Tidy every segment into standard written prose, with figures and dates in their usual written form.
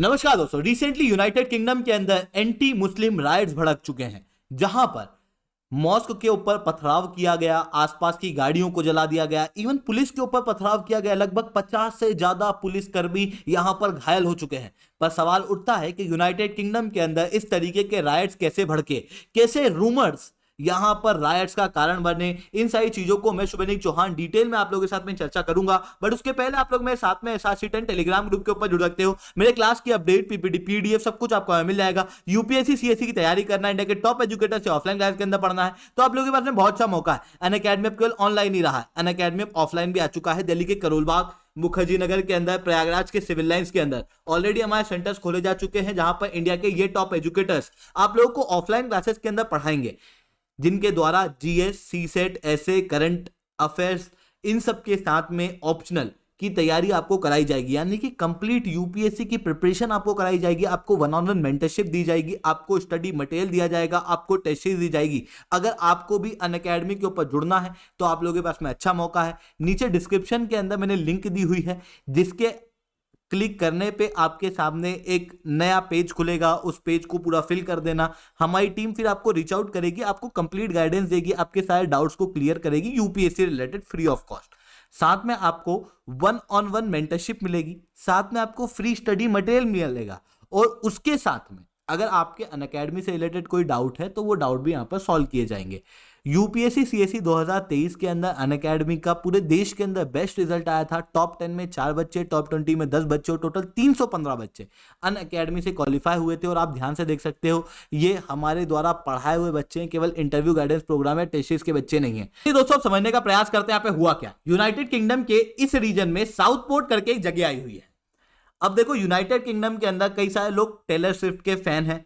नमस्कार दोस्तों। Recently United kingdom के अंदर एंटी मुस्लिम राइट्स भड़क चुके हैं, जहां पर मॉस्क के ऊपर पथराव किया गया, आसपास की गाड़ियों को जला दिया गया, इवन पुलिस के ऊपर पथराव किया गया। लगभग 50 से ज्यादा पुलिसकर्मी यहां पर घायल हो चुके हैं। पर सवाल उठता है कि यूनाइटेड किंगडम के अंदर इस तरीके के राइट्स कैसे भड़के, कैसे रूमर्स यहां पर रायट्स का कारण बने। इन सारी चीजों को मैं शुभनीत चौहान डिटेल में आप लोगों के साथ में चर्चा करूंगा। बट उसके पहले आप लोग मेरे साथ में SRC10 टेलीग्राम ग्रुप के ऊपर जुड़ सकते हो। मेरे क्लास की अपडेट, पीपीटी, पीडीएफ सब कुछ आपको मिल जाएगा। यूपीएससी सीएससी की तैयारी करना है, इंडिया के टॉप एजुकेटर से ऑफलाइन क्लास के अंदर पढ़ना है, तो आप लोगों के पास में बहुत अच्छा मौका है। अनअकैडमी अब केवल ऑनलाइन ही रहा है, अनअकैडमी अब ऑफलाइन भी आ चुका है। दिल्ली के करोल बाग, मुखर्जी नगर के अंदर, प्रयागराज के सिविल लाइंस के अंदर ऑलरेडी हमारे सेंटर्स खोले जा चुके हैं, जहां पर इंडिया के ये टॉप एजुकेटर्स आप लोगों को ऑफलाइन क्लासेस के अंदर पढ़ाएंगे, जिनके द्वारा जीएस, सीसेट, ऐसे करंट अफेयर्स इन सब के साथ में ऑप्शनल की तैयारी आपको कराई जाएगी। यानी कि कंप्लीट यूपीएससी की प्रिपरेशन आपको कराई जाएगी। आपको वन ऑन वन मेंटरशिप दी जाएगी, आपको स्टडी मटेरियल दिया जाएगा, आपको टेस्ट सीरीज दी जाएगी। अगर आपको भी अनअकैडमी के ऊपर जुड़ना है तो आप लोगों के पास में अच्छा मौका है। नीचे डिस्क्रिप्शन के अंदर मैंने लिंक दी हुई है, जिसके क्लिक करने पे आपके सामने एक नया पेज खुलेगा। उस पेज को पूरा फिल कर देना। हमारी टीम फिर आपको रीच आउट करेगी, आपको कंप्लीट गाइडेंस देगी, आपके सारे डाउट्स को क्लियर करेगी UPSC related free of cost. साथ में आपको वन ऑन वन मेंटरशिप मिलेगी, साथ में आपको फ्री स्टडी मटेरियल मिलेगा, और उसके साथ में अगर आपके अनअकैडमी से रिलेटेड कोई डाउट है तो वो डाउट भी यहां पर सॉल्व किए जाएंगे। यूपीएससी सीएससी 2023 के अंदर अनअकैडमी का पूरे देश के अंदर बेस्ट रिजल्ट आया था। टॉप 10 में 4 बच्चे, टॉप 20 में 10 बच्चे और टोटल 315 बच्चे अनअकैडमी से क्वालिफाई हुए थे। और आप ध्यान से देख सकते हो, ये हमारे द्वारा पढ़ाए हुए बच्चे हैं, केवल इंटरव्यू गाइडेंस प्रोग्राम या टेस्ट के बच्चे नहीं है। दोस्तों, आप समझने का प्रयास करते हैं यहाँ पे हुआ क्या। यूनाइटेड किंगडम के इस रीजन में साउथ पोर्ट करके एक जगह आई हुई है। अब देखो, यूनाइटेड किंगडम के अंदर कई सारे लोग टेलर स्विफ्ट के फैन हैं,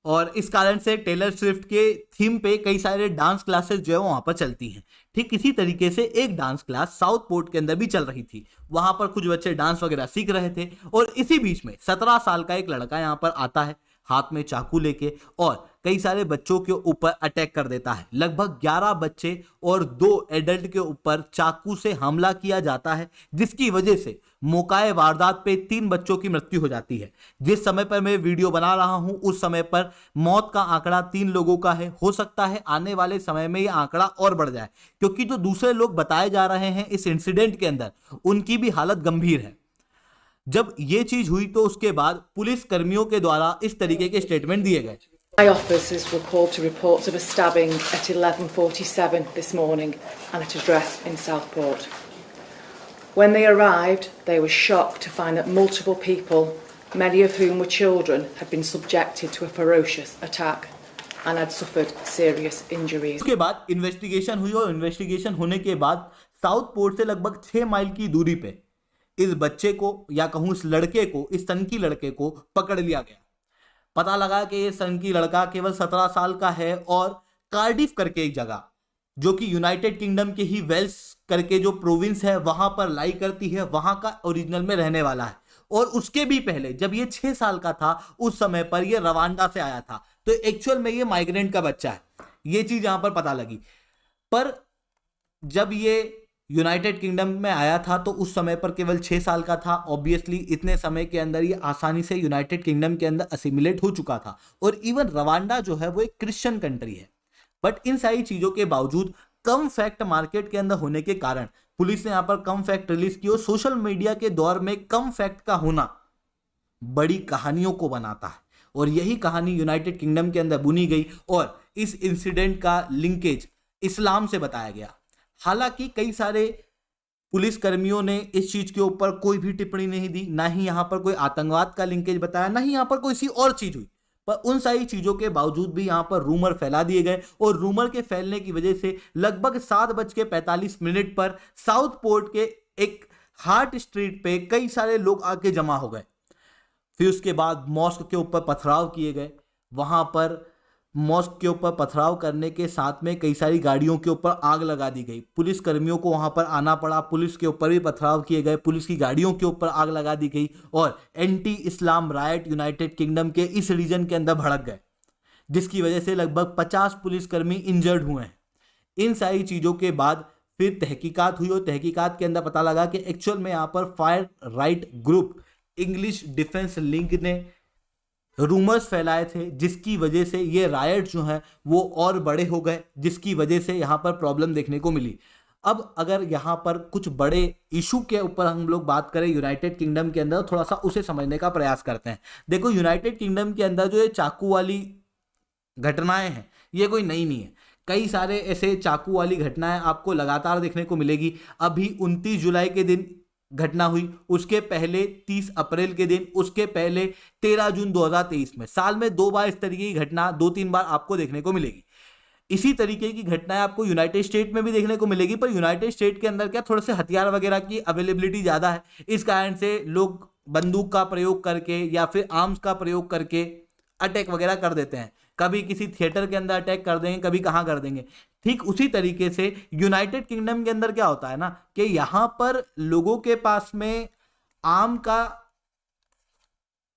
और इस कारण से टेलर स्विफ्ट के थीम पे कई सारे डांस क्लासेस जो है वहां पर चलती हैं। ठीक इसी तरीके से एक डांस क्लास साउथ पोर्ट के अंदर भी चल रही थी। वहां पर कुछ बच्चे डांस वगैरह सीख रहे थे, और इसी बीच में 17 साल का एक लड़का यहां पर आता है हाथ में चाकू लेके, और कई सारे बच्चों के ऊपर अटैक कर देता है। लगभग 11 बच्चे और 2 एडल्ट के ऊपर चाकू से हमला किया जाता है, जिसकी वजह से मौकाए वारदात पे 3 बच्चों की मृत्यु हो जाती है। जिस समय पर मैं वीडियो बना रहा हूं उस समय पर मौत का आंकड़ा 3 लोगों का है। हो सकता है आने वाले समय में यह आंकड़ा और बढ़ जाए, क्योंकि जो दूसरे लोग बताए जा रहे हैं इस इंसिडेंट के अंदर, उनकी भी हालत गंभीर है। जब ये चीज हुई तो उसके बाद पुलिस कर्मियों के द्वारा इस तरीके के स्टेटमेंट दिए गए। My officers were called to reports of a stabbing at 11:47 this morning and at a dress in Southport. When they arrived, they were shocked to find that multiple people, many of whom were children, had been subjected to a ferocious attack and had suffered serious injuries. उसके बाद investigation हुई, और investigation होने के बाद south port से लगभग 6 mile की दूरी पे इस बच्चे को, या कहूं इस लड़के को, इस सनकी लड़के को पकड़ लिया गया। पता लगा कि ये सनकी लड़का केवल 17 साल का है, और कार्डिफ करके एक जगह, जो कि यूनाइटेड किंगडम के ही वेल्स करके जो प्रोविंस है वहां पर लाई करती है, वहां का ओरिजिनल में रहने वाला है। और उसके भी पहले जब ये 6 साल का था उस समय पर ये रवांडा से आया था, तो एक्चुअल में ये माइग्रेंट का बच्चा है। ये चीज यहां पर पता लगी। पर जब ये यूनाइटेड किंगडम में आया था तो उस समय पर केवल 6 साल का था। ऑब्वियसली इतने समय के अंदर ये आसानी से यूनाइटेड किंगडम के अंदर असिमिलेट हो चुका था। और इवन रवांडा जो है वो एक क्रिश्चियन कंट्री है। बट इन सारी चीजों के बावजूद कम फैक्ट मार्केट के अंदर होने के कारण पुलिस ने यहां पर कम फैक्ट रिलीज की। और सोशल मीडिया के दौर में कम फैक्ट का होना बड़ी कहानियों को बनाता है, और यही कहानी यूनाइटेड किंगडम के अंदर बुनी गई, और इस इंसिडेंट का लिंकेज इस्लाम से बताया गया। हालांकि कई सारे पुलिस कर्मियों ने इस चीज के ऊपर कोई भी टिप्पणी नहीं दी, ना ही यहां पर कोई आतंकवाद का लिंकेज बताया, ना ही यहां पर कोई सी और चीज हुई। पर उन सारी चीजों के बावजूद भी यहां पर रूमर फैला दिए गए, और रूमर के फैलने की वजह से लगभग 7:45 पर साउथ पोर्ट के एक हार्ट स्ट्रीट पे कई सारे लोग आके जमा हो गए। फिर उसके बाद मॉस्क के ऊपर पथराव किए गए। वहां पर मॉस्क के ऊपर पथराव करने के साथ में कई सारी गाड़ियों के ऊपर आग लगा दी गई। पुलिस कर्मियों को वहां पर आना पड़ा, पुलिस के ऊपर भी पथराव किए गए, पुलिस की गाड़ियों के ऊपर आग लगा दी गई, और एंटी इस्लाम राइट यूनाइटेड किंगडम के इस रीजन के अंदर भड़क गए, जिसकी वजह से लगभग 50 पुलिसकर्मी इंजर्ड हुए हैं। इन सारी चीजों के बाद फिर तहकीकात हुई, और तहकीकात के अंदर पता लगा कि एक्चुअल में यहाँ पर fire right group English defence league ने रूमर्स फैलाए थे, जिसकी वजह से ये रायट जो हैं वो और बड़े हो गए, जिसकी वजह से यहाँ पर प्रॉब्लम देखने को मिली। अब अगर यहाँ पर कुछ बड़े इशू के ऊपर हम लोग बात करें यूनाइटेड किंगडम के अंदर, थोड़ा सा उसे समझने का प्रयास करते हैं। देखो, यूनाइटेड किंगडम के अंदर जो ये चाकू वाली घटनाएं हैं ये कोई नई नहीं है। कई सारे ऐसे चाकू वाली घटनाएं आपको लगातार देखने को मिलेगी। अभी 29 जुलाई के दिन घटना हुई, उसके पहले 30 अप्रैल के दिन, उसके पहले 13 जून 2023 में। साल में 2 बार इस तरीके की घटना 2-3 बार आपको देखने को मिलेगी। इसी तरीके की घटनाएं आपको यूनाइटेड स्टेट में भी देखने को मिलेगी, पर यूनाइटेड स्टेट के अंदर क्या थोड़े से हथियार वगैरह की अवेलेबिलिटी ज़्यादा है, इस कारण से लोग बंदूक का प्रयोग करके या फिर आर्म्स का प्रयोग करके अटैक वगैरह कर देते हैं। कभी किसी थिएटर के अंदर अटैक कर देंगे, कभी कहाँ कर देंगे। ठीक उसी तरीके से यूनाइटेड किंगडम के अंदर क्या होता है ना कि यहाँ पर लोगों के पास में आर्म का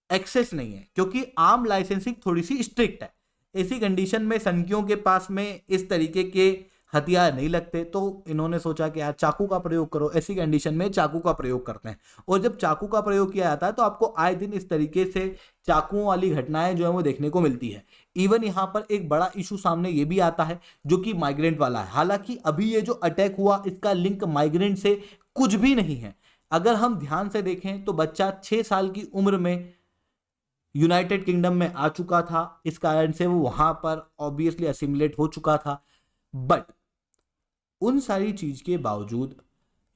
एक्सेस नहीं है, क्योंकि आर्म लाइसेंसिंग थोड़ी सी स्ट्रिक्ट है। ऐसी कंडीशन में सनकियों के पास में इस तरीके के हथियार नहीं लगते, तो इन्होंने सोचा कि यार चाकू का प्रयोग करो। ऐसी कंडीशन में चाकू का प्रयोग करते हैं, और जब चाकू का प्रयोग किया जाता है तो आपको आए दिन इस तरीके से चाकुओं वाली घटनाएं जो है वो देखने को मिलती है। इवन यहाँ पर एक बड़ा इशू सामने ये भी आता है जो कि माइग्रेंट वाला है। हालांकि अभी ये जो अटैक हुआ इसका लिंक माइग्रेंट से कुछ भी नहीं है। अगर हम ध्यान से देखें तो बच्चा 6 साल की उम्र में यूनाइटेड किंगडम में आ चुका था, इस कारण से वो वहां पर ऑब्वियसली असिमिलेट हो चुका था। बट उन सारी चीज के बावजूद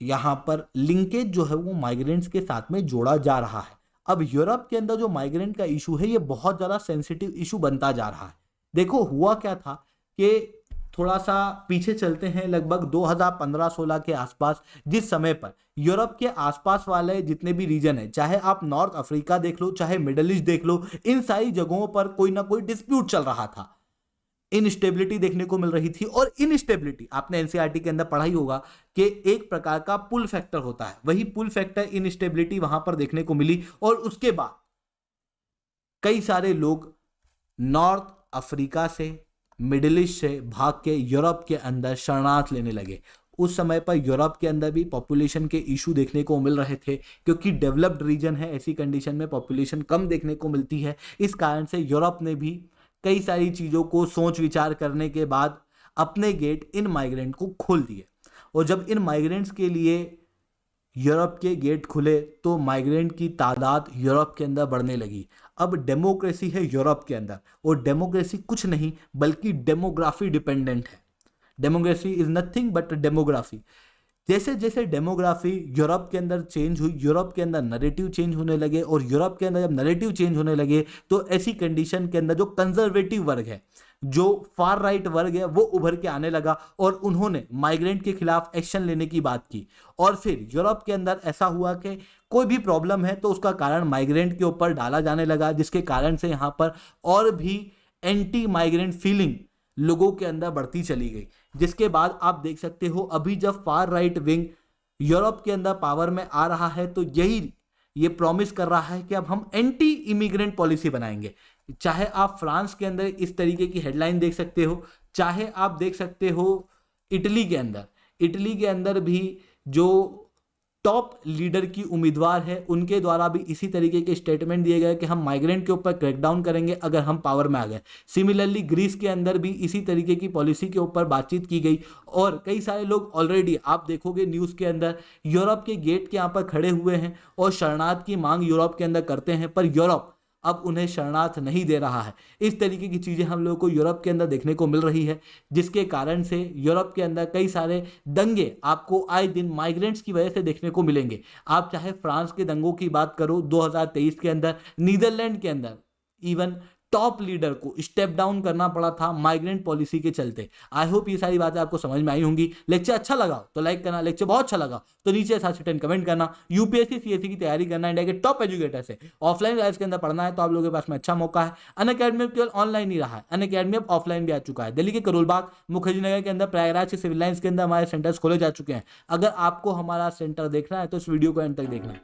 यहाँ पर लिंकेज जो है वो माइग्रेंट्स के साथ में जोड़ा जा रहा है। अब यूरोप के अंदर जो माइग्रेंट का इशू है ये बहुत ज़्यादा सेंसिटिव इशू बनता जा रहा है। देखो हुआ क्या था कि थोड़ा सा पीछे चलते हैं, लगभग 2015-16 के आसपास, जिस समय पर यूरोप के आसपास वाले जितने भी रीजन है, चाहे आप नॉर्थ अफ्रीका देख लो, चाहे मिडल ईस्ट देख लो, इन सारी जगहों पर कोई ना कोई डिस्प्यूट चल रहा था। इनस्टेबिलिटी देखने को मिल रही थी, और इनस्टेबिलिटी आपने एनसीईआरटी के अंदर पढ़ा ही होगा कि एक प्रकार का पुल फैक्टर होता है, वही पुल फैक्टर इनस्टेबिलिटी वहां पर देखने को मिली। और उसके बाद कई सारे लोग नॉर्थ अफ्रीका से, मिडिल ईस्ट से भाग के यूरोप के अंदर शरणार्थ लेने लगे। उस समय पर यूरोप के अंदर भी पॉपुलेशन के इशू देखने को मिल रहे थे, क्योंकि डेवलप्ड रीजन है, ऐसी कंडीशन में पॉपुलेशन कम देखने को मिलती है। इस कारण से यूरोप ने भी कई सारी चीज़ों को सोच विचार करने के बाद अपने गेट इन माइग्रेंट को खोल दिए। और जब इन माइग्रेंट्स के लिए यूरोप के गेट खुले तो माइग्रेंट की तादाद यूरोप के अंदर बढ़ने लगी। अब डेमोक्रेसी है यूरोप के अंदर, और डेमोक्रेसी कुछ नहीं बल्कि डेमोग्राफी डिपेंडेंट है। Democracy is nothing but demography. जैसे जैसे डेमोग्राफी यूरोप के अंदर चेंज हुई, यूरोप के अंदर नैरेटिव चेंज होने लगे, और यूरोप के अंदर जब नैरेटिव चेंज होने लगे तो ऐसी कंडीशन के अंदर जो कंजर्वेटिव वर्ग है, जो फार राइट वर्ग है, वो उभर के आने लगा, और उन्होंने माइग्रेंट के खिलाफ एक्शन लेने की बात की। और फिर यूरोप के अंदर ऐसा हुआ कि कोई भी प्रॉब्लम है तो उसका कारण माइग्रेंट के ऊपर डाला जाने लगा, जिसके कारण से यहाँ पर और भी एंटी माइग्रेंट फीलिंग लोगों के अंदर बढ़ती चली गई। जिसके बाद आप देख सकते हो अभी जब फार राइट विंग यूरोप के अंदर पावर में आ रहा है तो ये प्रॉमिस कर रहा है कि अब हम एंटी इमिग्रेंट पॉलिसी बनाएंगे। चाहे आप फ्रांस के अंदर इस तरीके की हेडलाइन देख सकते हो, चाहे आप देख सकते हो इटली के अंदर भी जो टॉप लीडर की उम्मीदवार है उनके द्वारा भी इसी तरीके के स्टेटमेंट दिए गए कि हम माइग्रेंट के ऊपर क्रैकडाउन करेंगे अगर हम पावर में आ गए। सिमिलरली ग्रीस के अंदर भी इसी तरीके की पॉलिसी के ऊपर बातचीत की गई, और कई सारे लोग ऑलरेडी आप देखोगे न्यूज़ के अंदर यूरोप के गेट के यहाँ पर खड़े हुए हैं और शरणार्थ की मांग यूरोप के अंदर करते हैं, पर यूरोप अब उन्हें शरणार्थ नहीं दे रहा है। इस तरीके की चीज़ें हम लोगों को यूरोप के अंदर देखने को मिल रही है, जिसके कारण से यूरोप के अंदर कई सारे दंगे आपको आए दिन माइग्रेंट्स की वजह से देखने को मिलेंगे। आप चाहे फ्रांस के दंगों की बात करो 2023 के अंदर, नीदरलैंड के अंदर इवन टॉप लीडर को स्टेप डाउन करना पड़ा था माइग्रेंट पॉलिसी के चलते। आई होप ये सारी बातें आपको समझ में आई होंगी। लेक्चर अच्छा लगा तो लाइक करना, लेक्चर बहुत अच्छा लगा तो नीचे 7 कमेंट करना। यूपीएससी सीएससी की तैयारी करना, इंडिया के टॉप एजुकेटर से ऑफलाइन क्लास के अंदर पढ़ना है तो आप लोगों के पास में अच्छा मौका है। अनअकैडमी केवल ऑनलाइन ही रहा है, अनअकैडमी अब ऑफलाइन भी आ चुका है। दिल्ली के करोलबाग, मुखर्जी नगर के अंदर, प्रयागराज के सिविल लाइन्स के अंदर हमारे सेंटर्स खोले जा चुके हैं। अगर आपको हमारा सेंटर देखना है तो इस वीडियो को एंड तक देखना है।